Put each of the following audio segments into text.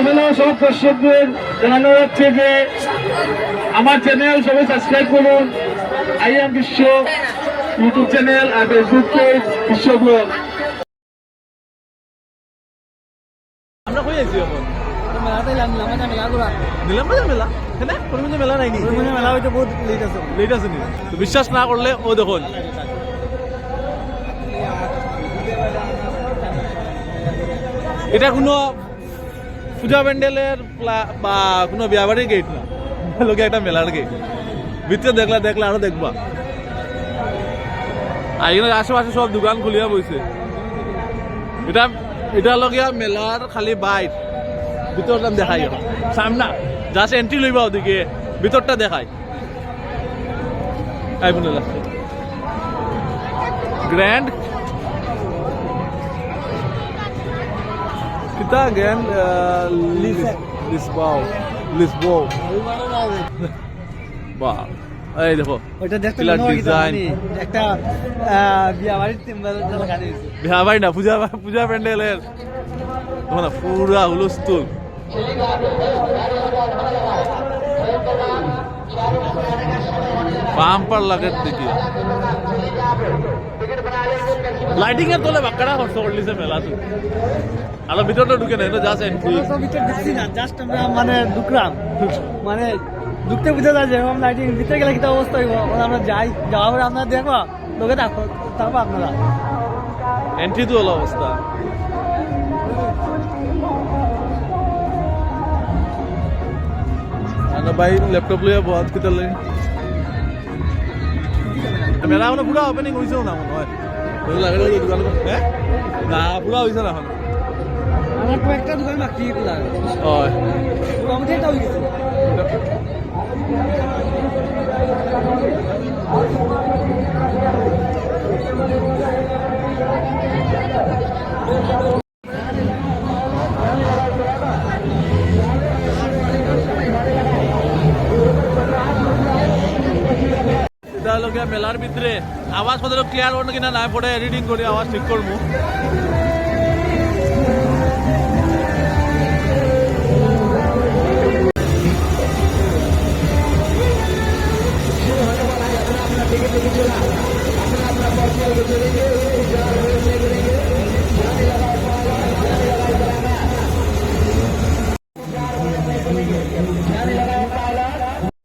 হলো সব দর্শকদের জানানো যাচ্ছে যে আমার চ্যানেল সবাই সাবস্ক্রাইব করুন, আইএম বিশ্ব ইউটিউব চ্যানেল আর ফেসবুক পেজ বিশ্ব ব্লগ। আমরা কই আছি এখন? বিশ্বাস না করলে ও দেখুন এটা কোনো পূজা প্যান্ডেলের বা কোনো বিয়া বাড়ির গেট না, লোকে একটা মেলার গেট। ভিতরে দেখলে আরো দেখবা এখানে আশেপাশে সব দোকান খুলিয়া বইছে। এটা লগিয়া মেলার খালি বাইর, ভিতরটা দেখাই সামনা জাস্ট এন্ট্রি লইবা ওদিকে, ভিতরটা দেখাই গ্র্যান্ড কিতা গ্র্যান্ড লিসবো বাহ এই দেখো ওইটা দেখতে ডিজাইন একটা বিয়া বাড়ি না পূজা প্যান্ডেলের তোমার পুরা হুলস্থুল। বাম্পার লাগে দেখি লাইটিং এর তোলে বাক্কারা খরচ করলিছে মেলা তো আর ভিতরটা ঢুকে নাই, জাস্ট এন্ট্রি জাস্ট আমরা মানে ঢুকলাম, মানে ঢুকতে বুঝে যায় যেরকম লাইটিং, ভিতরে গেলে কিতা অবস্থা হইব। আমরা যাওয়ার পরে আপনারা দেখবো লোকে থাকো, তারপর আপনারা এন্ট্রি তো হলো অবস্থা। ভাই ল্যাপটপ লিয়ে বহুত কিতা লাগে মেলা মানে পুরা ওপেনিং হয়েছেও না মনে হয়, লাগে দোকান না পুরা হয়েছে না এখন। আমার কয়েকটা দোকান বাকি লাগে মোটামুটি একটা হয়ে গেছে। মেলার ভিতরে আওয়াজ কত ক্লিয়ার করো কিনা না পড়ে এডিটিং করে আওয়াজ ঠিক করবো।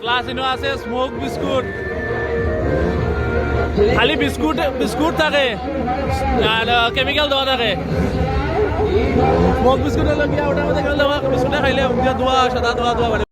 ক্লাস ইনো আছে স্মোক বিস্কুট, খালি বিস্কুট থাকে আর কেমিক্যাল দেওয়া থাকে। স্মোক বিস্কুট হলো কি ওটার মধ্যে দেওয়া, বিস্কুটে খাইলে ধোয়া সাদা ধোয়া বাড়ে।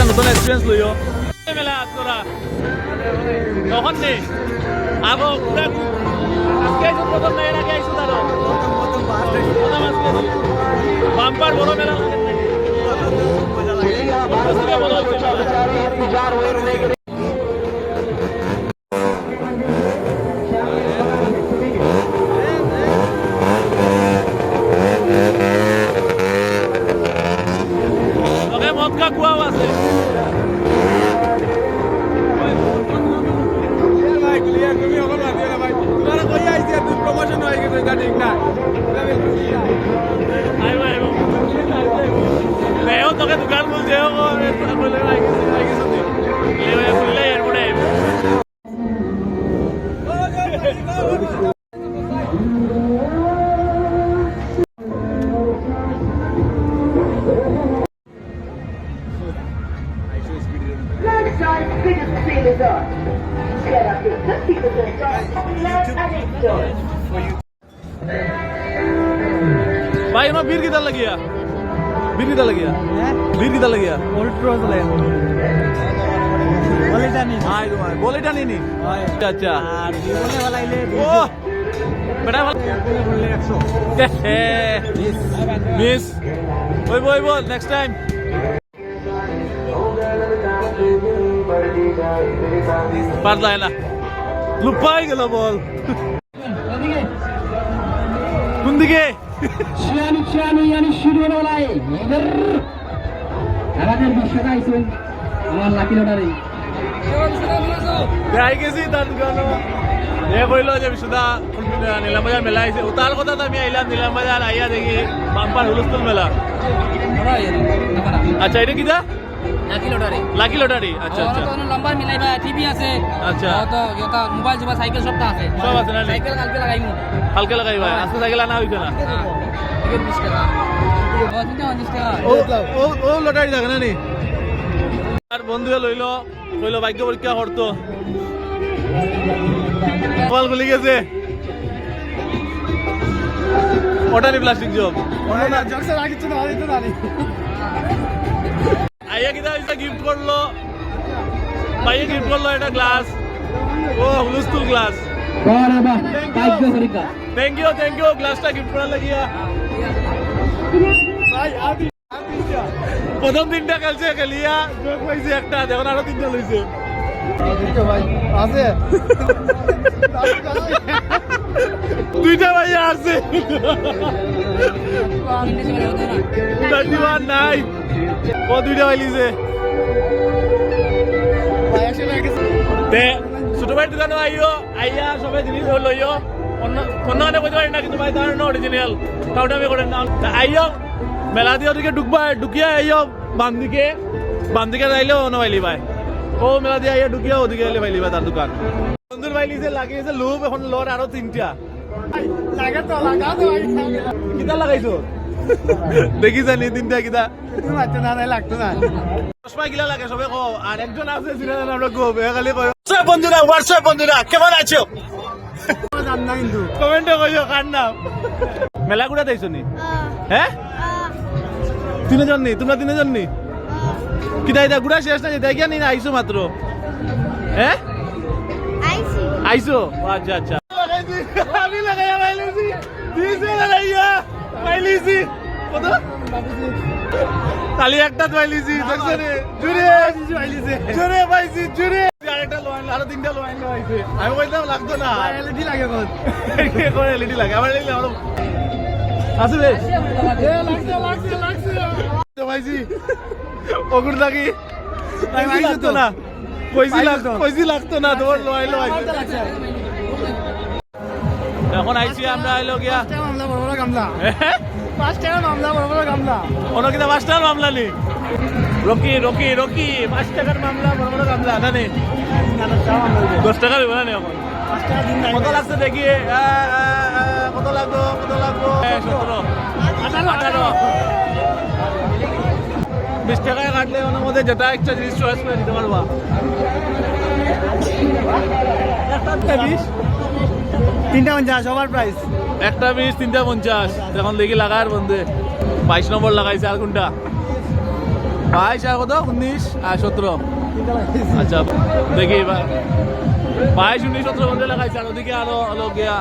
নতুন এক্সপিরিয়েন্স লইও মেলা তোরা তখন নেই আগো পুরা আজকে আইসো প্রথম না এর আগে আইসো তারও বাম্পার বড় মেলা লাগে নাকি? বড় হয়েছে মেলা। ওকে মদ কা কুয়াও আছে। আইবো আইবো তোকে দোকান খুলছে খুললে এরপরে আইবো। Lunchtime biggest sale is on. Get up to 50% off online and in-store. भाई ना बीर किधर लगिया बीर किधर लगिया बीर किधर लगिया ওল্ড রোজ লেন বলে জানি हाय तुम्हारे बोले जानी नहीं अच्छा अच्छा আর জীবনে বলাইলে ओ बेटा বললে 100 मिस ওই বই বল নেক্সট টাইম পারলা না লুপাই গেল বল কোন দিকে শিয়ানি শুরু হলো বলাই এবার আমাদের বিশ্বটা আইসুন আমার লাকি লটারি আই গেছি তার দোকান এ কইল যে বিশুদা নীলাম বাজার মেলা আইছে তার কথা তো আমি আইলাম নীলাম বাজার আইয়া দেখি বাম্পার হুলস্থুল মেলা আচ্ছা এটা কিটা লাকি লটারি আচ্ছা আচ্ছা লম্বা মিলাইবা টিভি আছে আচ্ছা। তো এটা মোবাইল জোবা সাইকেল সবটা আছে সব আছে না নি? সাইকেল কালকে লাগাইমু হালকা লাগাই ভাই আজকে সাইকেল আনা হইতো না টিকিট 20 টাকা ও চিন্তা 20 টাকা ও লটারি থাকে না নি আর বন্ধুয়ে লইলো কইলো ভাগ্য পরীক্ষা করতো মোবাইল খুলে গেছে ওটানি প্লাস্টিক জব জকসে রাখিছ না দিতে জানি আইয়া কিটা হইছে গিফট করলো ভাইয়া গিফট করলো একটা গ্লাস ও হুলস্থুল গ্লাস বারে বাহ ভাগ্য পরীক্ষা থ্যাংক ইউ গ্লাসটা গিফট করার লাগিয়া ভাই আদি প্রথম তিনটা খেলছে খেলিয়া যোগ পাইছে একটা দেখুন আরো তিনটা লইছে ভাই আছে দুইটা ভাইয়া আছে 31 নাই ও দুইটা পাইলিছে ভাই একশো টাকা তে ছোট ভাই দোকানে আইয়া সবাই জিনিস লইও অন্য মানে কইতে পারি না কিন্তু ভাই তার না অরিজিনাল কাউটা আমি করেন না আইও মেলা দিয়ে ওদিকে ঢুকিয়া আইও বান্দিকে যাইলেও অন্য পাইলি ভাই ও মেলা দিয়ে আইয়া ঢুকিয়া ওদিকে আইলে পাইলি ভাই তার দোকান বন্ধুর পাইলিছে লাগিয়েছে লুপ এখন লর আরো তিনটা লাগা তো কিতা লাগাইছো দেখি জানি তিনটা কিতা তুমি মারতে না নাই লাগতো না চশমা গিলা লাগে সবে কো আর একজন আছে চিনা জানা আমরা গো খালি কয় হোয়াটসঅ্যাপ বন্ধুরা কেমন আছো জান না কিন্তু কমেন্টে কইও কার নাম মেলা গুড়া দেইছো নি হ্যাঁ তিনজন নি তোমরা তিনজন নি কিতা এটা গুড়া শেষ না দেখিয়া নি আইছো মাত্র হ্যাঁ আইছো আচ্ছা আচ্ছা আমি লাগাইয়া পাইলিছি দিছে লাগাইয়া পাইলিছি কত খালি একটা পাইলিছি দেখছো রে জুরে পাইছি জুরে আরেকটা লোয়াইন আরো তিনটা লোয়াইন পাইছে আমি কইলাম লাগতো না এলইডি লাগে কোন করে এলইডি লাগে আমার লাগলে আমার আছে রে লাগছে পাইছি ওগুর লাগি ভাই, পাইছো লাগতো তো? না পাইছো তো? কইছি লাগতো না তোমার লোয়াইলো এখন আইছি আমরা আইলো গিয়া মামলা বড় বড় গামলা হ্যাঁ 5 টাকা মামলা বড় বড় গামলা অন্য কিনা 5 টাকার মামলা নি রকি 5 টাকার মামলা বড় বড় মামলা না নে 10 টাকা দেবো না নে এখন 5 টাকা দিন নাই কত লাগছে দেখি কত লাগবো 17 18 20 টাকায় কাটলে ওনার মধ্যে যেটা একটা জিনিস চয়েস করে দিতে পারবা একটা 20 তিনটা 50 ওভার প্রাইস একটা 20 তিনটা 50 এখন দেখি লাগার বন্ধে 22 নম্বর লাগাইছে আর কোনটা 22 আর কত 19 আর 17 আচ্ছা দেখি 22 19 17 বন্ধে লাগাইছে আর ওদিকে আরো গিয়া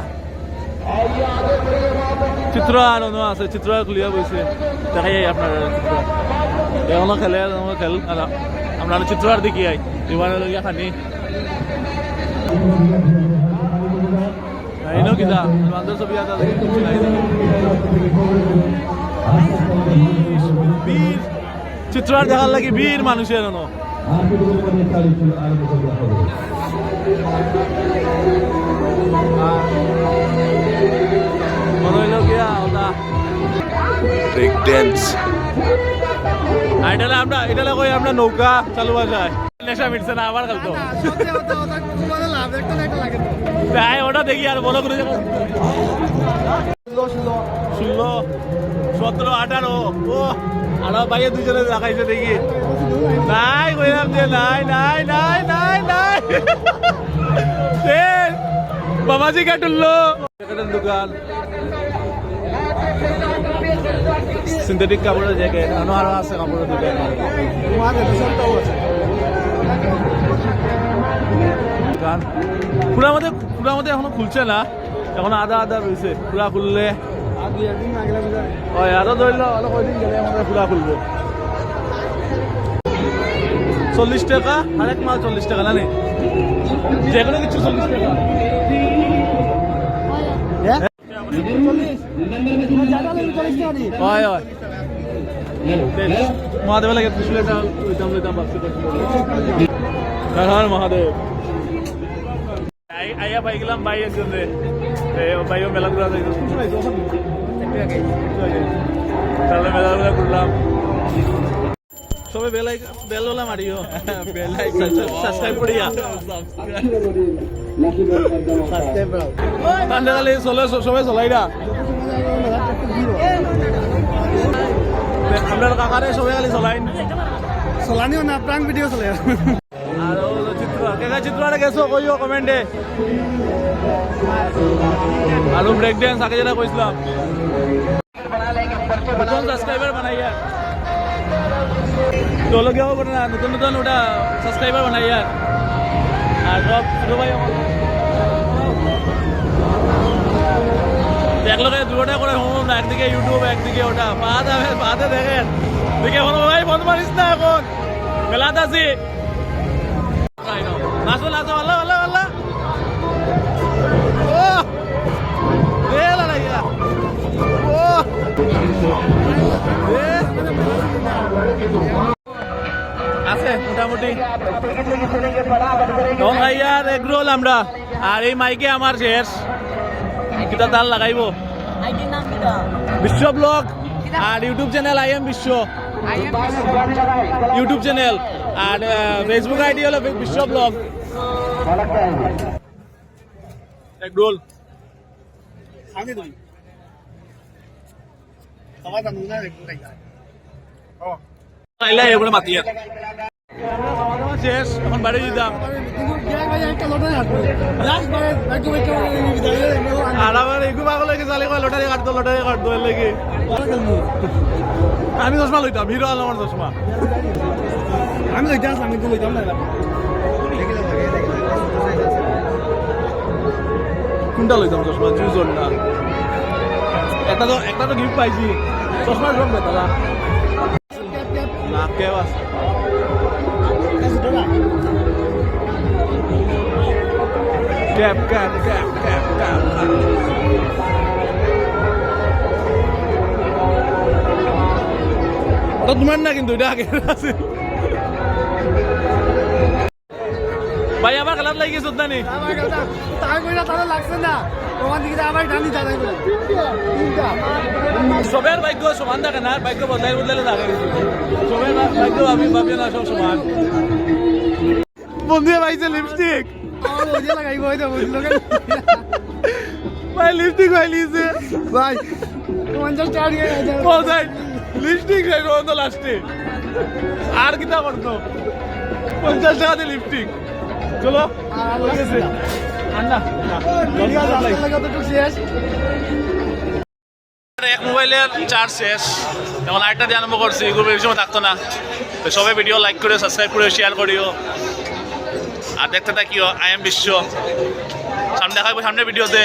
চিত্র আর অন্য আছে, চিত্র আর খুলিয়া বইছে, দেখাই আপনার চিত্র এখনো খেলে, খেল আমরা চিত্র আর দেখি আই এবার লগিয়া খানি আইনো কিনা বান্ধব ছবি আছে বীর চিত্র আর দেখার লাগি বীর মানুষের এনো মনে হইল গিয়া ওটা ব্রেক ড্যান্স এটা আমরা এটা কই আমরা নৌকা চালু যায় নেশা মিটছে না আবার খেলতো তাই ওটা দেখি আর বলো করে 16 17 18 ও আরো বাইরে দুজনে দেখাইছে দেখি নাই কইলাম যে নাই নাই নাই নাই নাই বাবাজি কাটুল্লো দোকান সিনথেটিক কাপড়ের জ্যাকেট আরো আছে কাপড়ের দোকান দোকান পুরা মধ্যে এখনো খুলছে না, এখন আধা রয়েছে, পুরা খুললে আরো ধরলো আরো কয়দিন গেলে আমাদের পুরা খুলবো। 40 টাকা আরেক মাল 40 টাকা না যে কোনো কিছু 40 টাকা হয় হয় মহাদেব লাগে মহাদেব আইয়া পাই গেলাম ভাই একজন ভাইও মেলা ঘুরা তাহলে মেলা ঘুরা করলাম সবাই বেলা মারিও সাবস্ক্রাইব করিয়া ঠান্ডাকালে চলে সবাই চলাই না আপনার কাকারে সবাই খালি চলাই চলানিও না প্রাং ভিডিও চলে আর চিত্র কেকা চিত্রটা গেছো কইও কমেন্টে আর ব্রেক ড্যান্স আগে যেটা কইছিলাম নতুন সাবস্ক্রাইবার বানাইয়া তো লগেও করে না নতুন নতুন ওটা সাবস্ক্রাইবার বানাইয়া আর সব ছোট ভাই দেখলো দুটোটা করে হোম না, একদিকে ইউটিউব একদিকে ওটা পাতে দেখেন দেখে এখন ভাই বন্ধ মারিস না এখন মেলাতে আছি নাচো নাচো আল্লাহ আল্লাহ আল্লাহ ও ও আছে মোটামুটি ভাইয়ার এগরোল আমরা আর এই মাইকে আমার শেষ কিতা তাল লাগাইব বিশ্ব ব্লগ আর YouTube channel I am Bishwa YouTube channel আর ফেসবুক আইডি হলো বিশ্ব ব্লগ এগরোল মাতি শেষ এখন বাড়ি দিতাম আর আবার এগু পাগল হয়ে গেছে লটারি কাটতো লেগে আমি চশমা লইতাম হিরো আলমের চশমা আমি লইতাম আমি তো লইতাম না কোনটা লইতাম চশমা জুজর না একটা তো গিফট পাইছি চশমার সব বেতালা না কেউ আছে cap cap cap cap cap ওটা তোমার না কিন্তু এটা আগে আছে ভাই আবার খেলার লাগি গেছ না নি তাই কইরা তাহলে লাগছে না তোমার দিকে আবার টানি দাঁড়াই বলে সবের ভাগ্য সমান থাকে না ভাগ্য বদলাইলে থাকে সবের ভাগ্য আমি ভাবি না সব সমান বন্ধুয়ে পাইছে লিপস্টিক ভাই লিপস্টিক পাইলিছে ভাই 50 টাকা দিয়ে ও যাই লিপস্টিক রে রোন তো লাস্টে আর কিটা করতো 50 টাকা দিয়ে লিপস্টিক চলো ঠিক আছে আন্না এক মোবাইলের চার্জ শেষ এখন আরেকটা দিয়ে আরম্ভ করছি এগুলো বেশি সময় থাকতো না তো সবাই ভিডিও লাইক করে সাবস্ক্রাইব করে শেয়ার করিও আর দেখতে থাকিও আই এম বিশ্ব সামনে দেখাবো সামনে ভিডিওতে